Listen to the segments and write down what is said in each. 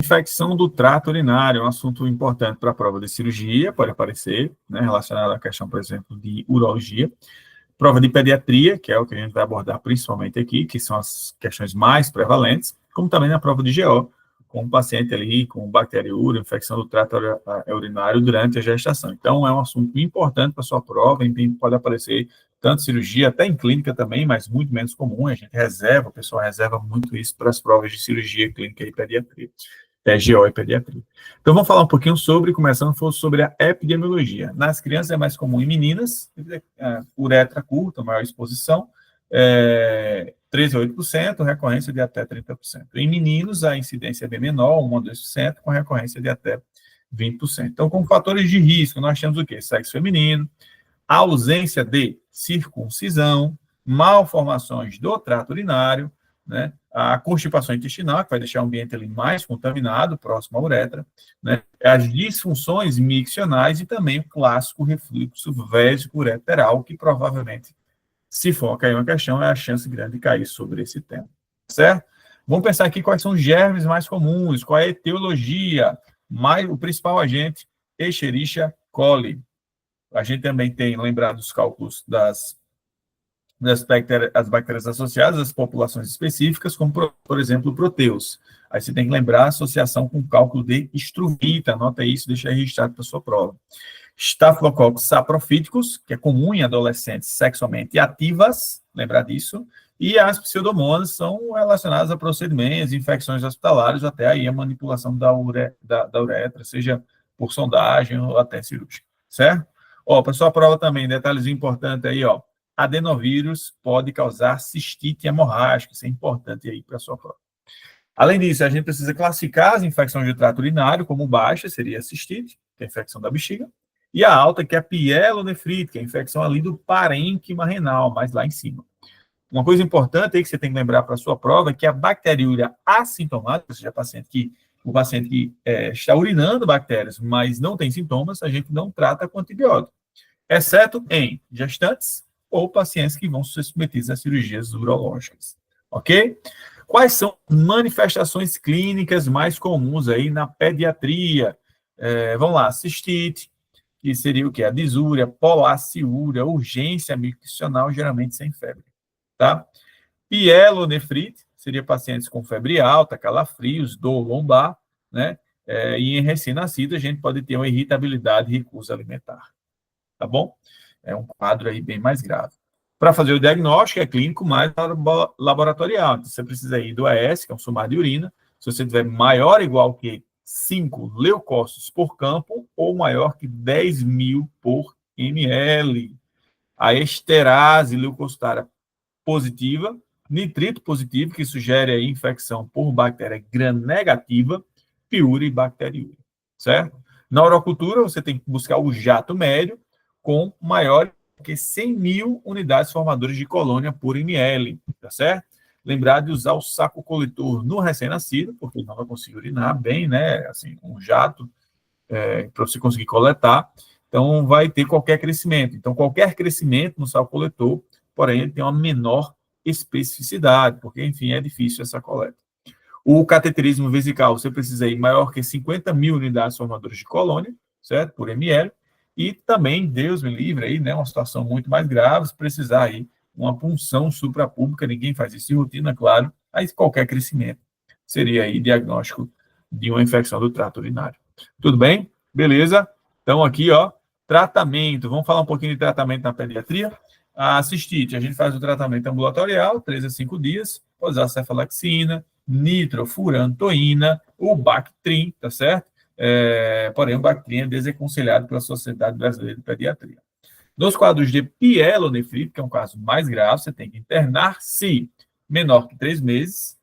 Infecção do trato urinário é um assunto importante para a prova de cirurgia, pode aparecer, né, relacionado à questão, por exemplo, de urologia. Prova de pediatria, que é o que a gente vai abordar principalmente aqui, que são as questões mais prevalentes, como também na prova de GO, com um paciente ali com bacteriúria, infecção do trato urinário durante a gestação. Então, é um assunto importante para a sua prova, pode aparecer tanto cirurgia, até em clínica também, mas muito menos comum, a gente reserva, o pessoal reserva muito isso para as provas de cirurgia clínica e pediatria, GO e pediatria. Então, vamos falar um pouquinho começando sobre a epidemiologia. Nas crianças é mais comum em meninas, uretra curta, maior exposição, 13 a 8%, recorrência de até 30%. Em meninos, a incidência é bem menor, 1 a 2%, com recorrência de até 20%. Então, como fatores de risco, nós temos o quê? Sexo feminino, a ausência de circuncisão, malformações do trato urinário, né? A constipação intestinal, que vai deixar o ambiente ali mais contaminado, próximo à uretra, né? As disfunções miccionais e também o clássico refluxo vésico-ureteral, que provavelmente, se for cair uma questão, é a chance grande de cair sobre esse tema, certo? Vamos pensar aqui quais são os germes mais comuns, qual é a etiologia, o principal agente, Escherichia coli. A gente também tem lembrado dos cálculos das bactérias associadas às populações específicas, como, por exemplo, o proteus. Aí você tem que lembrar a associação com o cálculo de Struvita, anota isso, deixa registrado para a sua prova. Staphylococcus saprophyticus, que é comum em adolescentes sexualmente ativas, lembrar disso, e as pseudomonas são relacionadas a procedimentos, infecções hospitalares, até aí a manipulação da uretra, seja por sondagem ou até cirúrgica, certo? Para sua prova também, detalhes importantes aí, adenovírus pode causar cistite hemorrágica, isso é importante aí para a sua prova. Além disso, a gente precisa classificar as infecções do trato urinário, como baixa, seria a cistite, que é a infecção da bexiga, e a alta, que é a pielonefrite, que é a infecção ali do parênquima renal, mais lá em cima. Uma coisa importante aí que você tem que lembrar para a sua prova é que a bacteriúria assintomática, ou seja, o paciente que está urinando bactérias, mas não tem sintomas, a gente não trata com antibiótico, exceto em gestantes ou pacientes que vão ser submetidos a cirurgias urológicas, ok? Quais são manifestações clínicas mais comuns aí na pediatria? Vamos lá, cistite, que seria o quê? A disúria, polaciúria, urgência miccional, geralmente sem febre, tá? Pielonefrite, seria pacientes com febre alta, calafrios, dor lombar, né? E em recém-nascido, a gente pode ter uma irritabilidade e recusa alimentar, tá bom? É um quadro aí bem mais grave. Para fazer o diagnóstico, é clínico mais laboratorial. Então, você precisa ir do AS, que é um sumário de urina. Se você tiver maior ou igual que 5 leucócitos por campo, ou maior que 10.000 por ml. A esterase leucocitária positiva, nitrito positivo, que sugere a infecção por bactéria gram-negativa, piúria e bacteriúria, certo? Na urocultura, você tem que buscar o jato médio, com maior que 100.000 unidades formadoras de colônia por ml, tá certo? Lembrar de usar o saco coletor no recém-nascido, porque ele não vai conseguir urinar bem, né? Assim, um jato, para você conseguir coletar. Então, vai ter qualquer crescimento. Então, qualquer crescimento no saco coletor, porém, ele tem uma menor especificidade, porque, enfim, é difícil essa coleta. O cateterismo vesical, você precisa ir maior que 50.000 unidades formadoras de colônia, certo? Por ml. E também, Deus me livre, aí, né, uma situação muito mais grave, se precisar aí uma punção suprapúbica, ninguém faz isso em rotina, claro, aí qualquer crescimento seria aí diagnóstico de uma infecção do trato urinário. Tudo bem? Beleza? Então, aqui, tratamento. Vamos falar um pouquinho de tratamento na pediatria. A cistite, a gente faz o tratamento ambulatorial, 3 a 5 dias, pode usar cefalexina, nitrofurantoína, o Bactrim, tá certo? Porém, o Bactrim é desaconselhado pela Sociedade Brasileira de Pediatria. Nos quadros de pielonefrite, que é um caso mais grave, você tem que internar se menor que 3 meses,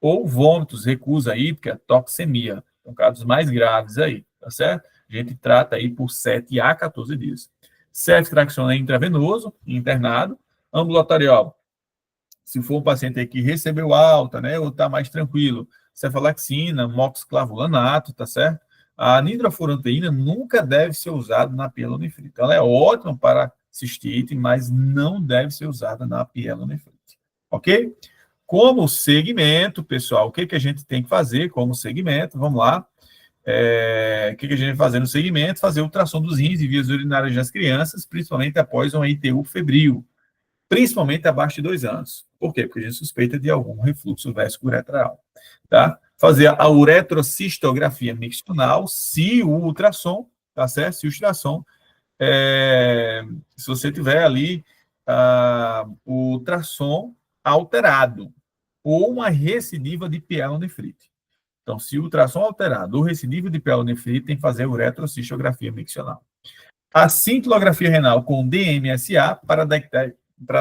ou vômitos, recusa hídrica, toxemia. São casos mais graves aí, tá certo? A gente trata aí por 7 a 14 dias. Ceftriaxona intravenoso, internado. Ambulatorial, se for um paciente aí que recebeu alta, né, ou está mais tranquilo, cefalexina, moxiclavulanato, tá certo? A nitrofurantoína nunca deve ser usada na pielonefrite. Ela é ótima para cistite, mas não deve ser usada na pielonefrite. Ok? Como segmento, pessoal, o que, que a gente tem que fazer como segmento? Vamos lá. O que, que a gente vai fazer no segmento? Fazer ultrassom dos rins e vias urinárias das crianças, principalmente após uma ITU febril, principalmente abaixo de 2 anos. Por quê? Porque a gente suspeita de algum refluxo vesco-uretral. Tá? Fazer a uretrocistografia miccional, se o ultrassom, tá certo? Se o ultrassom, se você tiver ali o ultrassom alterado ou uma recidiva de pielonefrite. Então, se o ultrassom alterado ou recidiva de pielonefrite, tem que fazer a uretrocistografia miccional. A cintilografia renal com DMSA para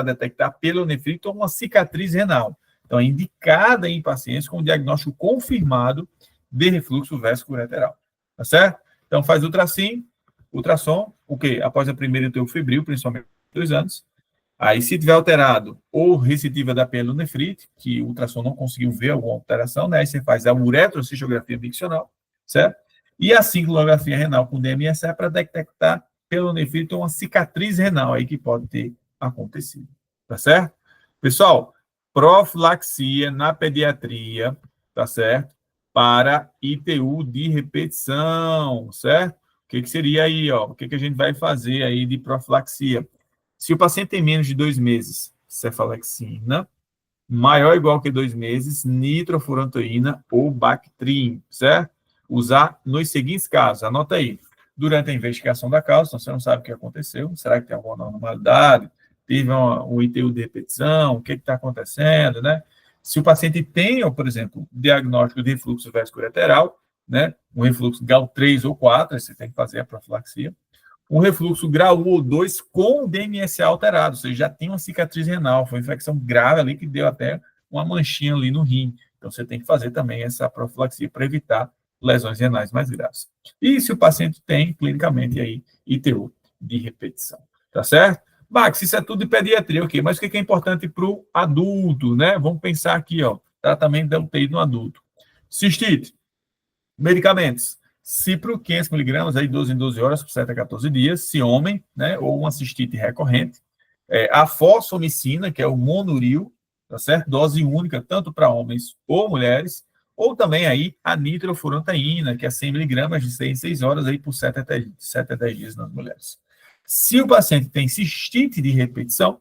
detectar pielonefrite ou uma cicatriz renal. Então, é indicada em pacientes com diagnóstico confirmado de refluxo vesco-ureteral. Tá certo? Então, faz ultrassom, o quê? Após a primeira ITU febril, principalmente 2 anos. Aí, se tiver alterado ou recidiva da pielonefrite, que o ultrassom não conseguiu ver alguma alteração, né? Aí você faz a uretrocistografia miccional, certo? E a cintilografia renal com DMSA para detectar pielonefrite ou uma cicatriz renal aí que pode ter acontecido, tá certo? Pessoal, profilaxia na pediatria, tá certo? Para ITU de repetição, certo? O que seria aí, ó? O que a gente vai fazer aí de profilaxia? Se o paciente tem menos de 2 meses, cefalexina, maior ou igual que 2 meses, nitrofurantoína ou Bactrim, certo? Usar nos seguintes casos, anota aí. Durante a investigação da causa, então você não sabe o que aconteceu, será que tem alguma anormalidade? Teve um ITU de repetição, o que está acontecendo, né? Se o paciente tem, por exemplo, diagnóstico de refluxo vesco-ureteral, né? Um refluxo grau 3 ou 4, aí você tem que fazer a profilaxia. Um refluxo grau 1 ou 2 com DMSA alterado, ou seja, já tem uma cicatriz renal, foi uma infecção grave ali que deu até uma manchinha ali no rim. Então, você tem que fazer também essa profilaxia para evitar lesões renais mais graves. E se o paciente tem, clinicamente, aí, ITU de repetição. Tá certo? Max, isso é tudo de pediatria, ok, mas o que é importante para o adulto, né? Vamos pensar aqui, ó, tratamento da UTI no adulto. Cistite, medicamentos. Cipro, 500 miligramas, aí 12 em 12 horas, por 7 a 14 dias, se homem, né, ou uma cistite recorrente. A fosfomicina, que é o monuril, tá certo? Dose única, tanto para homens ou mulheres, ou também aí a nitrofurantoína, que é 100 miligramas de 6 em 6 horas, aí por 7 a 10 dias nas mulheres. Se o paciente tem cistite de repetição,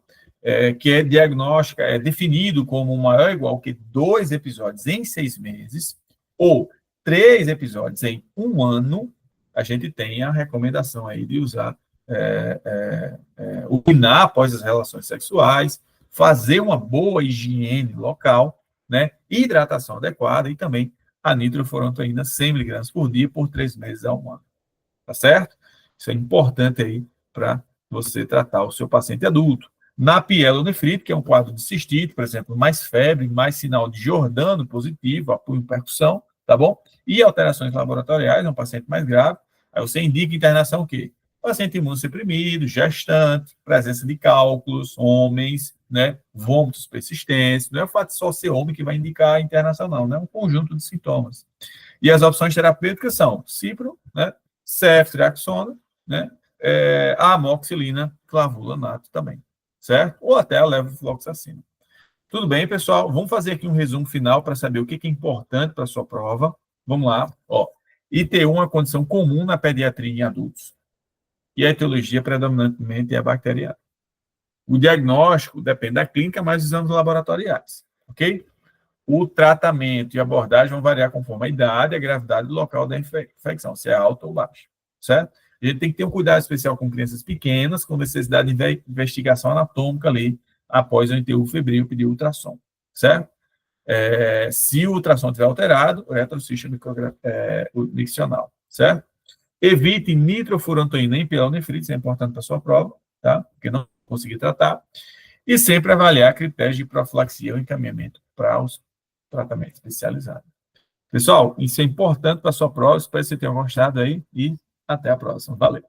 que é diagnóstica, é definido como maior ou igual que 2 episódios em 6 meses, ou 3 episódios em 1 ano, a gente tem a recomendação aí de usar urinar após as relações sexuais, fazer uma boa higiene local, né, hidratação adequada e também a nitrofurantoína 100 miligramas por dia por 3 meses a 1 ano. Tá certo? Isso é importante aí para você tratar o seu paciente adulto. Na pielonefrite, que é um quadro de cistite, por exemplo, mais febre, mais sinal de Giordano positivo, apoio em percussão, tá bom? E alterações laboratoriais, é um paciente mais grave. Aí você indica internação o quê? Paciente imunossuprimido, gestante, presença de cálculos, homens, né? Vômitos persistentes. Não é o fato de só ser homem que vai indicar a internação, não, né? É um conjunto de sintomas. E as opções terapêuticas são cipro, né? Ceftriaxona, né? A amoxicilina, clavulanato também, certo? Ou até a levofloxacina. Tudo bem, pessoal? Vamos fazer aqui um resumo final para saber o que é importante para a sua prova. Vamos lá. Ó, ITU é uma condição comum na pediatria em adultos. E a etiologia predominantemente é bacteriana. O diagnóstico depende da clínica, mas exames laboratoriais, ok? O tratamento e a abordagem vão variar conforme a idade e a gravidade do local da infecção, se é alta ou baixa, certo? A gente tem que ter um cuidado especial com crianças pequenas, com necessidade de investigação anatômica ali, após o ITU febril, pedir ultrassom, certo? Se o ultrassom estiver alterado, o retrocista miccional, certo? Evite nitrofurantoína em pielonefrite, isso é importante para a sua prova, tá? Porque não conseguir tratar. E sempre avaliar critérios de profilaxia ou encaminhamento para os tratamentos especializados. Pessoal, isso é importante para a sua prova, espero que você tenha gostado aí e até a próxima. Valeu!